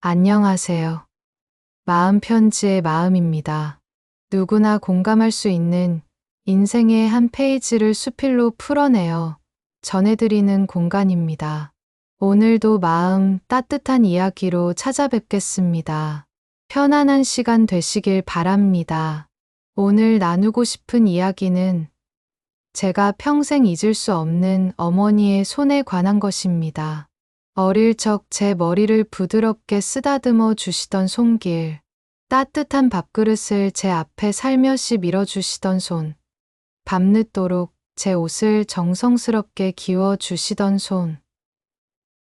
안녕하세요. 마음 편지의 마음입니다. 누구나 공감할 수 있는 인생의 한 페이지를 수필로 풀어내어 전해드리는 공간입니다. 오늘도 마음 따뜻한 이야기로 찾아뵙겠습니다. 편안한 시간 되시길 바랍니다. 오늘 나누고 싶은 이야기는 제가 평생 잊을 수 없는 어머니의 손에 관한 것입니다. 어릴 적 제 머리를 부드럽게 쓰다듬어 주시던 손길, 따뜻한 밥그릇을 제 앞에 살며시 밀어주시던 손, 밤늦도록 제 옷을 정성스럽게 기워 주시던 손.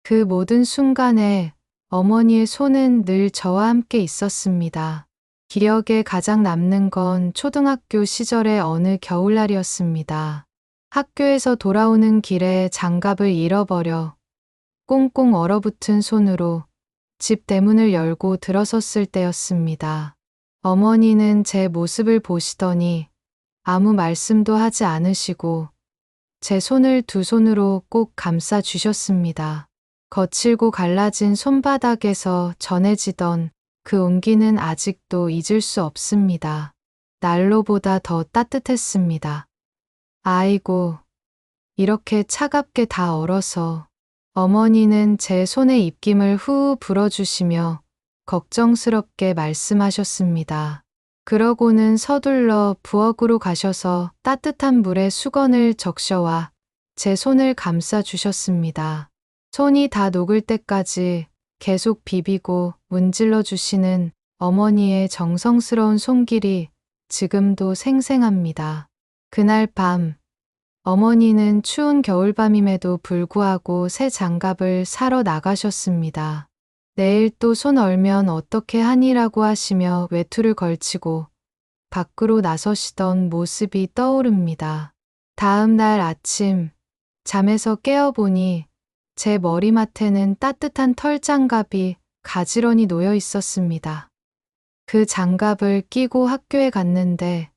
그 모든 순간에 어머니의 손은 늘 저와 함께 있었습니다. 기억에 가장 남는 건 초등학교 시절의 어느 겨울날이었습니다. 학교에서 돌아오는 길에 장갑을 잃어버려 꽁꽁 얼어붙은 손으로 집 대문을 열고 들어섰을 때였습니다. 어머니는 제 모습을 보시더니 아무 말씀도 하지 않으시고 제 손을 두 손으로 꼭 감싸 주셨습니다. 거칠고 갈라진 손바닥에서 전해지던 그 온기는 아직도 잊을 수 없습니다. 난로보다 더 따뜻했습니다. 아이고, 이렇게 차갑게 다 얼어서. 어머니는 제 손의 입김을 후후 불어주시며 걱정스럽게 말씀하셨습니다. 그러고는 서둘러 부엌으로 가셔서 따뜻한 물에 수건을 적셔와 제 손을 감싸 주셨습니다. 손이 다 녹을 때까지 계속 비비고 문질러 주시는 어머니의 정성스러운 손길이 지금도 생생합니다. 그날 밤, 어머니는 추운 겨울밤임에도 불구하고 새 장갑을 사러 나가셨습니다. 내일 또 손 얼면 어떻게 하니라고 하시며 외투를 걸치고 밖으로 나서시던 모습이 떠오릅니다. 다음 날 아침, 잠에서 깨어보니 제 머리맡에는 따뜻한 털장갑이 가지런히 놓여 있었습니다. 그 장갑을 끼고 학교에 갔는데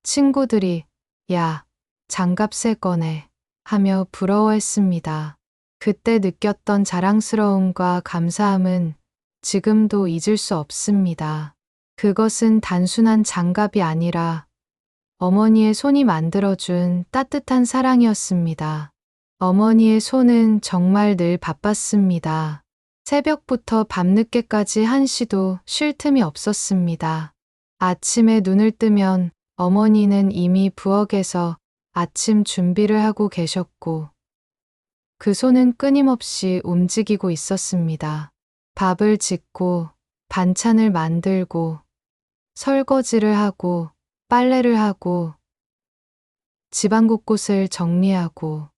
친구들이 야, 장갑 새 거네 하며 부러워했습니다. 그때 느꼈던 자랑스러움과 감사함은 지금도 잊을 수 없습니다. 그것은 단순한 장갑이 아니라 어머니의 손이 만들어준 따뜻한 사랑이었습니다. 어머니의 손은 정말 늘 바빴습니다. 새벽부터 밤늦게까지 한시도 쉴 틈이 없었습니다. 아침에 눈을 뜨면 어머니는 이미 부엌에서 아침 준비를 하고 계셨고 그 손은 끊임없이 움직이고 있었습니다. 밥을 짓고 반찬을 만들고 설거지를 하고 빨래를 하고 집안 곳곳을 정리하고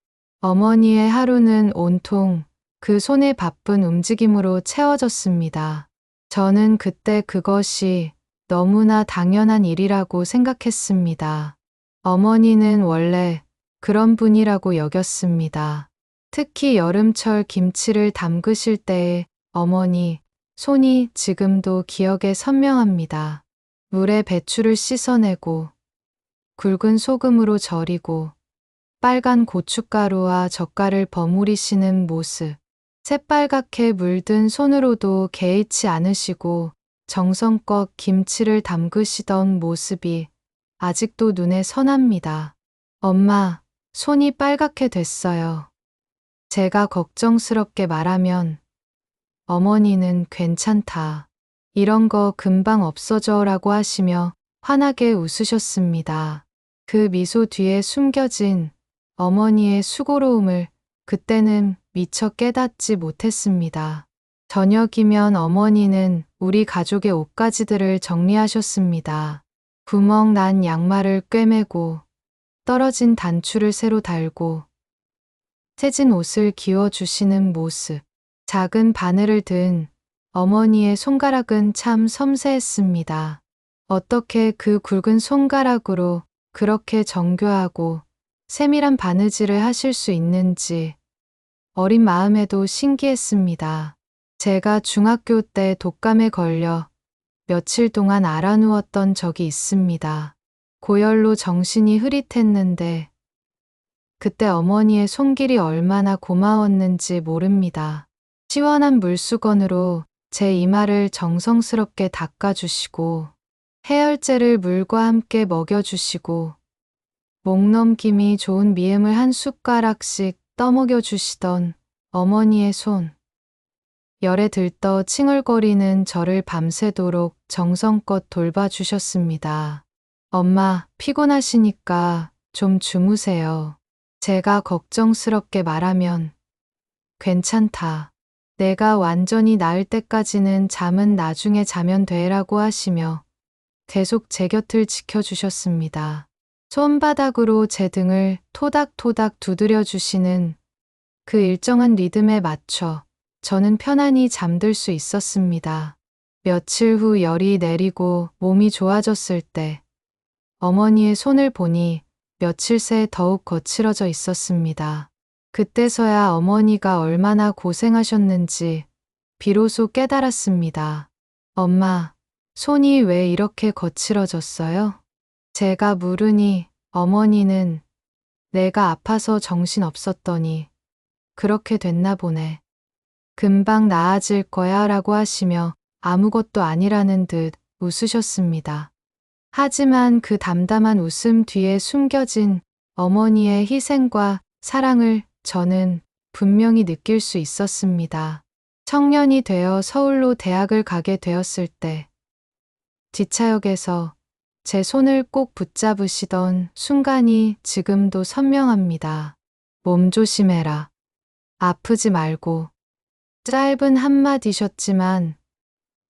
어머니의 하루는 온통 그 손의 바쁜 움직임으로 채워졌습니다. 저는 그때 그것이 너무나 당연한 일이라고 생각했습니다. 어머니는 원래 그런 분이라고 여겼습니다. 특히 여름철 김치를 담그실 때의 어머니 손이 지금도 기억에 선명합니다. 물에 배추를 씻어내고 굵은 소금으로 절이고 빨간 고춧가루와 젓갈을 버무리시는 모습. 새빨갛게 물든 손으로도 개의치 않으시고 정성껏 김치를 담그시던 모습이 아직도 눈에 선합니다. 엄마, 손이 빨갛게 됐어요. 제가 걱정스럽게 말하면 어머니는 괜찮다. 이런 거 금방 없어져라고 하시며 환하게 웃으셨습니다. 그 미소 뒤에 숨겨진 어머니의 수고로움을 그때는 미처 깨닫지 못했습니다. 저녁이면 어머니는 우리 가족의 옷가지들을 정리하셨습니다. 구멍 난 양말을 꿰매고 떨어진 단추를 새로 달고 새진 옷을 기워주시는 모습. 작은 바늘을 든 어머니의 손가락은 참 섬세했습니다. 어떻게 그 굵은 손가락으로 그렇게 정교하고 세밀한 바느질을 하실 수 있는지 어린 마음에도 신기했습니다. 제가 중학교 때 독감에 걸려 며칠 동안 앓아누웠던 적이 있습니다. 고열로 정신이 흐릿했는데 그때 어머니의 손길이 얼마나 고마웠는지 모릅니다. 시원한 물수건으로 제 이마를 정성스럽게 닦아주시고 해열제를 물과 함께 먹여주시고 목 넘김이 좋은 미음을 한 숟가락씩 떠먹여주시던 어머니의 손. 열에 들떠 칭얼거리는 저를 밤새도록 정성껏 돌봐주셨습니다. 엄마, 피곤하시니까 좀 주무세요. 제가 걱정스럽게 말하면 괜찮다. 내가 완전히 나을 때까지는 잠은 나중에 자면 돼라고 하시며 계속 제 곁을 지켜주셨습니다. 손바닥으로 제 등을 토닥토닥 두드려 주시는 그 일정한 리듬에 맞춰 저는 편안히 잠들 수 있었습니다. 며칠 후 열이 내리고 몸이 좋아졌을 때 어머니의 손을 보니 며칠 새 더욱 거칠어져 있었습니다. 그때서야 어머니가 얼마나 고생하셨는지 비로소 깨달았습니다. 엄마, 손이 왜 이렇게 거칠어졌어요? 제가 물으니 어머니는 내가 아파서 정신 없었더니 그렇게 됐나 보네. 금방 나아질 거야 라고 하시며 아무것도 아니라는 듯 웃으셨습니다. 하지만 그 담담한 웃음 뒤에 숨겨진 어머니의 희생과 사랑을 저는 분명히 느낄 수 있었습니다. 청년이 되어 서울로 대학을 가게 되었을 때 지차역에서 제 손을 꼭 붙잡으시던 순간이 지금도 선명합니다. 몸 조심해라. 아프지 말고. 짧은 한마디셨지만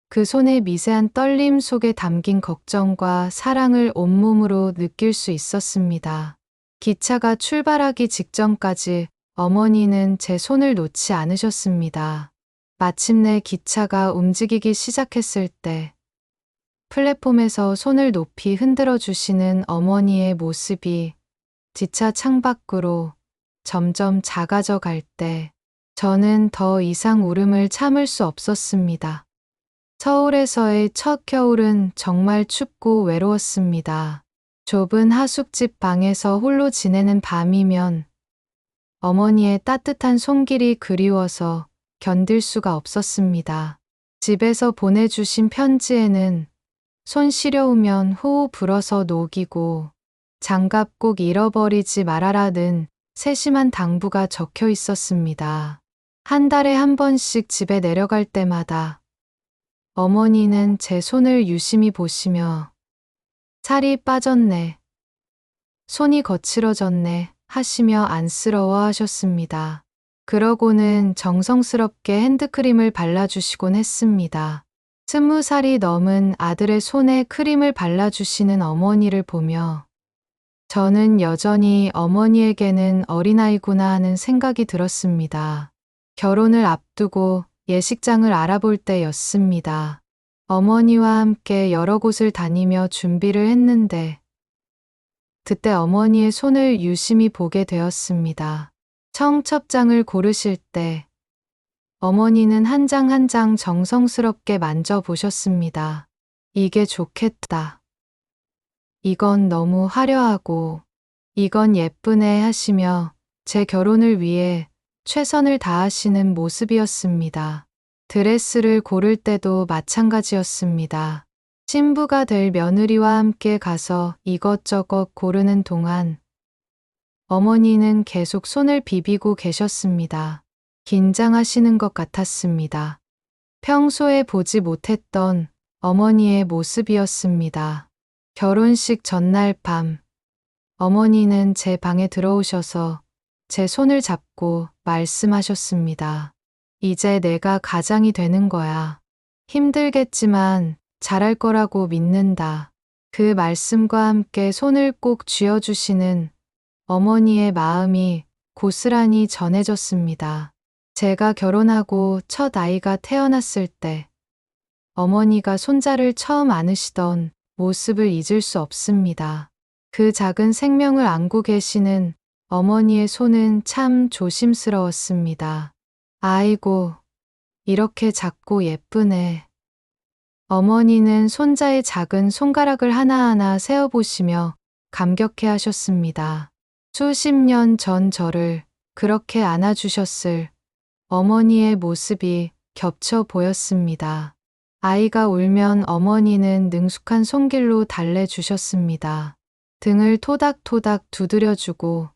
그 손의 미세한 떨림 속에 담긴 걱정과 사랑을 온몸으로 느낄 수 있었습니다. 기차가 출발하기 직전까지 어머니는 제 손을 놓지 않으셨습니다. 마침내 기차가 움직이기 시작했을 때 플랫폼에서 손을 높이 흔들어 주시는 어머니의 모습이 기차 창밖으로 점점 작아져 갈 때 저는 더 이상 울음을 참을 수 없었습니다. 서울에서의 첫 겨울은 정말 춥고 외로웠습니다. 좁은 하숙집 방에서 홀로 지내는 밤이면 어머니의 따뜻한 손길이 그리워서 견딜 수가 없었습니다. 집에서 보내주신 편지에는 손 시려우면 호우 불어서 녹이고 장갑 꼭 잃어버리지 말아라는 세심한 당부가 적혀 있었습니다. 한 달에 한 번씩 집에 내려갈 때마다 어머니는 제 손을 유심히 보시며 살이 빠졌네, 손이 거칠어졌네 하시며 안쓰러워 하셨습니다. 그러고는 정성스럽게 핸드크림을 발라주시곤 했습니다. 20살이 넘은 아들의 손에 크림을 발라주시는 어머니를 보며 저는 여전히 어머니에게는 어린아이구나 하는 생각이 들었습니다. 결혼을 앞두고 예식장을 알아볼 때였습니다. 어머니와 함께 여러 곳을 다니며 준비를 했는데 그때 어머니의 손을 유심히 보게 되었습니다. 청첩장을 고르실 때 어머니는 한 장 한 장 정성스럽게 만져보셨습니다. 이게 좋겠다. 이건 너무 화려하고 이건 예쁘네 하시며 제 결혼을 위해 최선을 다하시는 모습이었습니다. 드레스를 고를 때도 마찬가지였습니다. 신부가 될 며느리와 함께 가서 이것저것 고르는 동안 어머니는 계속 손을 비비고 계셨습니다. 긴장하시는 것 같았습니다. 평소에 보지 못했던 어머니의 모습이었습니다. 결혼식 전날 밤, 어머니는 제 방에 들어오셔서 제 손을 잡고 말씀하셨습니다. 이제 내가 가장이 되는 거야. 힘들겠지만 잘할 거라고 믿는다. 그 말씀과 함께 손을 꼭 쥐어주시는 어머니의 마음이 고스란히 전해졌습니다. 제가 결혼하고 첫 아이가 태어났을 때 어머니가 손자를 처음 안으시던 모습을 잊을 수 없습니다. 그 작은 생명을 안고 계시는 어머니의 손은 참 조심스러웠습니다. 아이고, 이렇게 작고 예쁘네. 어머니는 손자의 작은 손가락을 하나하나 세어보시며 감격해 하셨습니다. 수십 년 전 저를 그렇게 안아주셨을 어머니의 모습이 겹쳐 보였습니다. 아이가 울면 어머니는 능숙한 손길로 달래주셨습니다. 등을 토닥토닥 두드려주고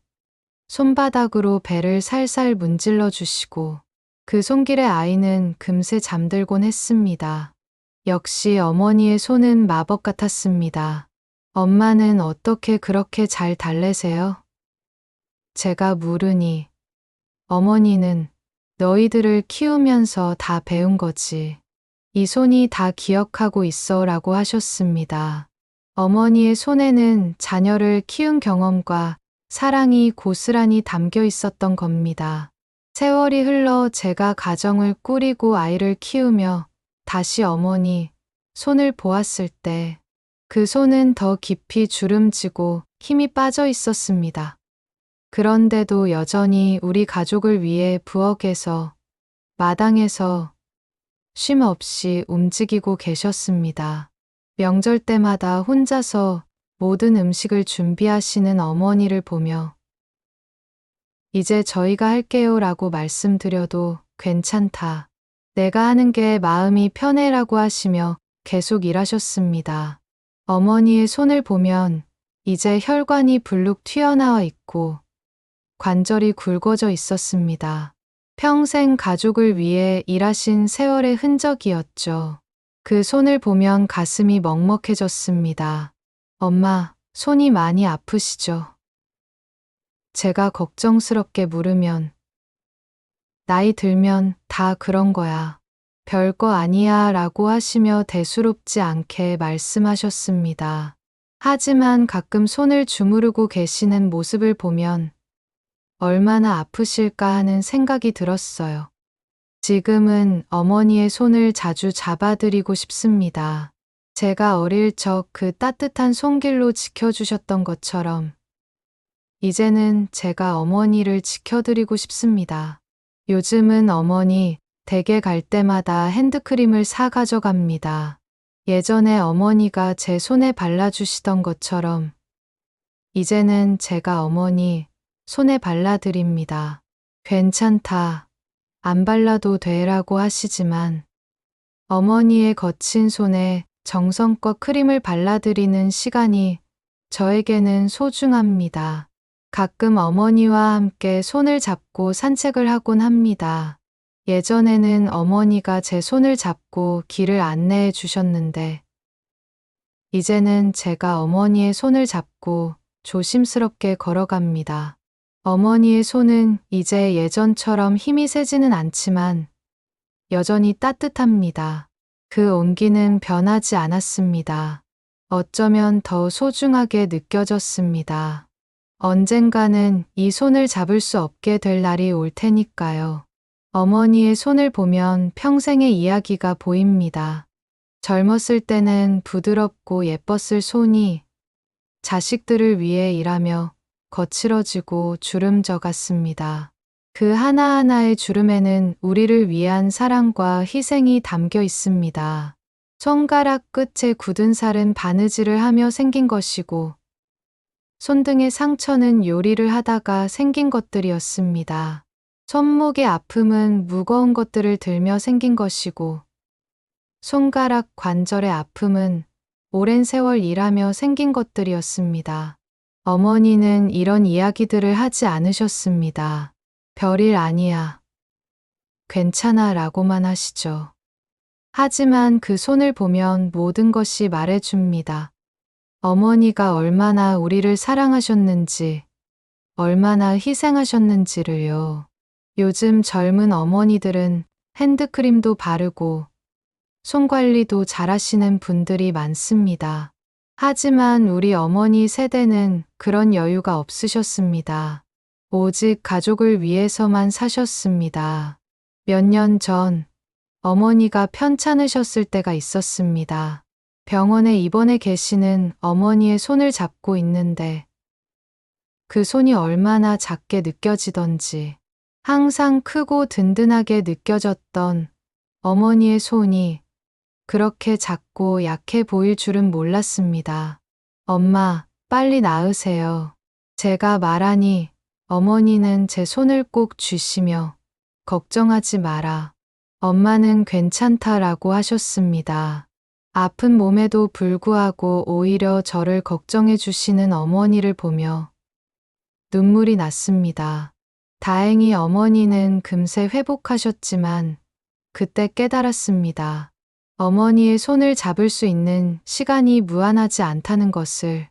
손바닥으로 배를 살살 문질러 주시고 그 손길에 아이는 금세 잠들곤 했습니다. 역시 어머니의 손은 마법 같았습니다. 엄마는 어떻게 그렇게 잘 달래세요? 제가 물으니 어머니는 너희들을 키우면서 다 배운 거지. 이 손이 다 기억하고 있어 라고 하셨습니다. 어머니의 손에는 자녀를 키운 경험과 사랑이 고스란히 담겨 있었던 겁니다. 세월이 흘러 제가 가정을 꾸리고 아이를 키우며 다시 어머니 손을 보았을 때 그 손은 더 깊이 주름지고 힘이 빠져 있었습니다. 그런데도 여전히 우리 가족을 위해 부엌에서 마당에서 쉼 없이 움직이고 계셨습니다. 명절 때마다 혼자서 모든 음식을 준비하시는 어머니를 보며 이제 저희가 할게요 라고 말씀드려도 괜찮다. 내가 하는 게 마음이 편해라고 하시며 계속 일하셨습니다. 어머니의 손을 보면 이제 혈관이 불룩 튀어나와 있고 관절이 굵어져 있었습니다. 평생 가족을 위해 일하신 세월의 흔적이었죠. 그 손을 보면 가슴이 먹먹해졌습니다. 엄마, 손이 많이 아프시죠? 제가 걱정스럽게 물으면 나이 들면 다 그런 거야. 별거 아니야 라고 하시며 대수롭지 않게 말씀하셨습니다. 하지만 가끔 손을 주무르고 계시는 모습을 보면 얼마나 아프실까 하는 생각이 들었어요. 지금은 어머니의 손을 자주 잡아드리고 싶습니다. 제가 어릴 적 그 따뜻한 손길로 지켜주셨던 것처럼 이제는 제가 어머니를 지켜드리고 싶습니다. 요즘은 어머니 댁에 갈 때마다 핸드크림을 사 가져갑니다. 예전에 어머니가 제 손에 발라주시던 것처럼 이제는 제가 어머니 손에 발라드립니다. 괜찮다. 안 발라도 돼라고 하시지만 어머니의 거친 손에 정성껏 크림을 발라드리는 시간이 저에게는 소중합니다. 가끔 어머니와 함께 손을 잡고 산책을 하곤 합니다. 예전에는 어머니가 제 손을 잡고 길을 안내해 주셨는데 이제는 제가 어머니의 손을 잡고 조심스럽게 걸어갑니다. 어머니의 손은 이제 예전처럼 힘이 세지는 않지만 여전히 따뜻합니다. 그 온기는 변하지 않았습니다. 어쩌면 더 소중하게 느껴졌습니다. 언젠가는 이 손을 잡을 수 없게 될 날이 올 테니까요. 어머니의 손을 보면 평생의 이야기가 보입니다. 젊었을 때는 부드럽고 예뻤을 손이 자식들을 위해 일하며 거칠어지고 주름져 갔습니다. 그 하나하나의 주름에는 우리를 위한 사랑과 희생이 담겨 있습니다. 손가락 끝에 굳은 살은 바느질을 하며 생긴 것이고 손등의 상처는 요리를 하다가 생긴 것들이었습니다. 손목의 아픔은 무거운 것들을 들며 생긴 것이고 손가락 관절의 아픔은 오랜 세월 일하며 생긴 것들이었습니다. 어머니는 이런 이야기들을 하지 않으셨습니다. 별일 아니야. 괜찮아 라고만 하시죠. 하지만 그 손을 보면 모든 것이 말해줍니다. 어머니가 얼마나 우리를 사랑하셨는지, 얼마나 희생하셨는지를요. 요즘 젊은 어머니들은 핸드크림도 바르고 손 관리도 잘하시는 분들이 많습니다. 하지만 우리 어머니 세대는 그런 여유가 없으셨습니다. 오직 가족을 위해서만 사셨습니다. 몇 년 전 어머니가 편찮으셨을 때가 있었습니다. 병원에 입원해 계시는 어머니의 손을 잡고 있는데 그 손이 얼마나 작게 느껴지던지 항상 크고 든든하게 느껴졌던 어머니의 손이 그렇게 작고 약해 보일 줄은 몰랐습니다. 엄마, 빨리 나으세요. 제가 말하니 어머니는 제 손을 꼭 쥐시며 걱정하지 마라. 엄마는 괜찮다라고 하셨습니다. 아픈 몸에도 불구하고 오히려 저를 걱정해 주시는 어머니를 보며 눈물이 났습니다. 다행히 어머니는 금세 회복하셨지만 그때 깨달았습니다. 어머니의 손을 잡을 수 있는 시간이 무한하지 않다는 것을.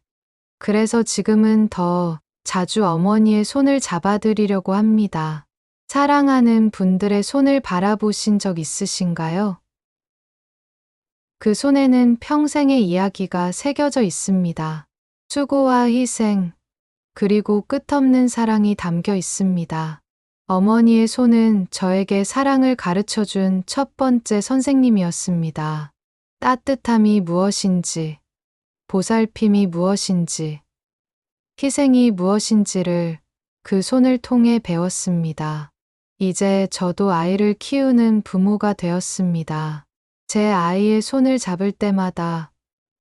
그래서 지금은 더 자주 어머니의 손을 잡아드리려고 합니다. 사랑하는 분들의 손을 바라보신 적 있으신가요? 그 손에는 평생의 이야기가 새겨져 있습니다. 수고와 희생, 그리고 끝없는 사랑이 담겨 있습니다. 어머니의 손은 저에게 사랑을 가르쳐 준 첫 번째 선생님이었습니다. 따뜻함이 무엇인지, 보살핌이 무엇인지, 희생이 무엇인지를 그 손을 통해 배웠습니다. 이제 저도 아이를 키우는 부모가 되었습니다. 제 아이의 손을 잡을 때마다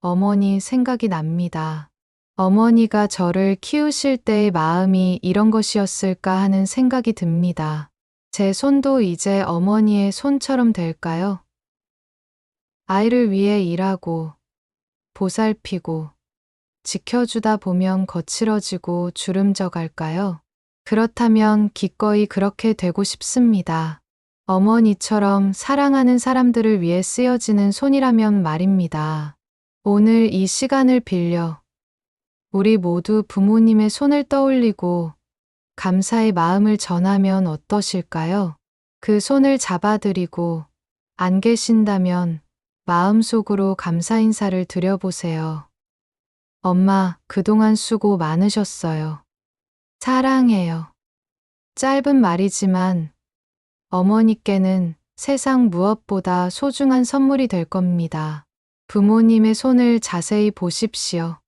어머니 생각이 납니다. 어머니가 저를 키우실 때의 마음이 이런 것이었을까 하는 생각이 듭니다. 제 손도 이제 어머니의 손처럼 될까요? 아이를 위해 일하고, 보살피고, 지켜주다 보면 거칠어지고 주름져 갈까요? 그렇다면 기꺼이 그렇게 되고 싶습니다. 어머니처럼 사랑하는 사람들을 위해 쓰여지는 손이라면 말입니다. 오늘 이 시간을 빌려 우리 모두 부모님의 손을 떠올리고 감사의 마음을 전하면 어떠실까요? 그 손을 잡아드리고 안 계신다면 마음속으로 감사 인사를 드려보세요. 엄마, 그동안 수고 많으셨어요. 사랑해요. 짧은 말이지만 어머니께는 세상 무엇보다 소중한 선물이 될 겁니다. 부모님의 손을 자세히 보십시오.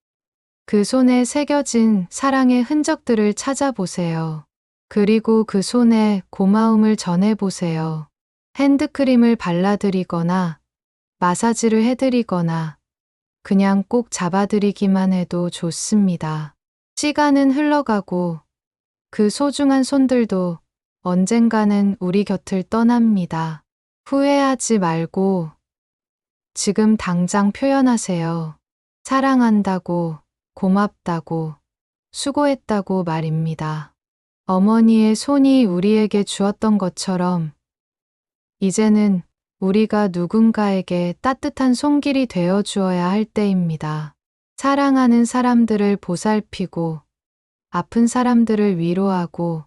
그 손에 새겨진 사랑의 흔적들을 찾아보세요. 그리고 그 손에 고마움을 전해보세요. 핸드크림을 발라드리거나 마사지를 해드리거나 그냥 꼭 잡아드리기만 해도 좋습니다. 시간은 흘러가고 그 소중한 손들도 언젠가는 우리 곁을 떠납니다. 후회하지 말고 지금 당장 표현하세요. 사랑한다고, 고맙다고, 수고했다고 말입니다. 어머니의 손이 우리에게 주었던 것처럼 이제는 우리가 누군가에게 따뜻한 손길이 되어 주어야 할 때입니다. 사랑하는 사람들을 보살피고, 아픈 사람들을 위로하고,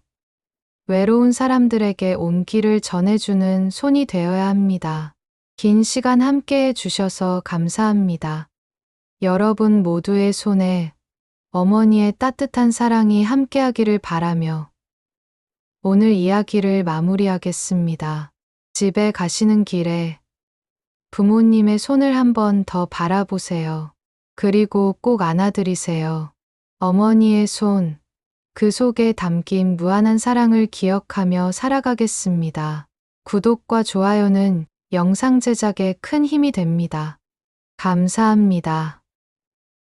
외로운 사람들에게 온기를 전해주는 손이 되어야 합니다. 긴 시간 함께 해주셔서 감사합니다. 여러분 모두의 손에 어머니의 따뜻한 사랑이 함께하기를 바라며 오늘 이야기를 마무리하겠습니다. 집에 가시는 길에 부모님의 손을 한번 더 바라보세요. 그리고 꼭 안아드리세요. 어머니의 손, 그 속에 담긴 무한한 사랑을 기억하며 살아가겠습니다. 구독과 좋아요는 영상 제작에 큰 힘이 됩니다. 감사합니다.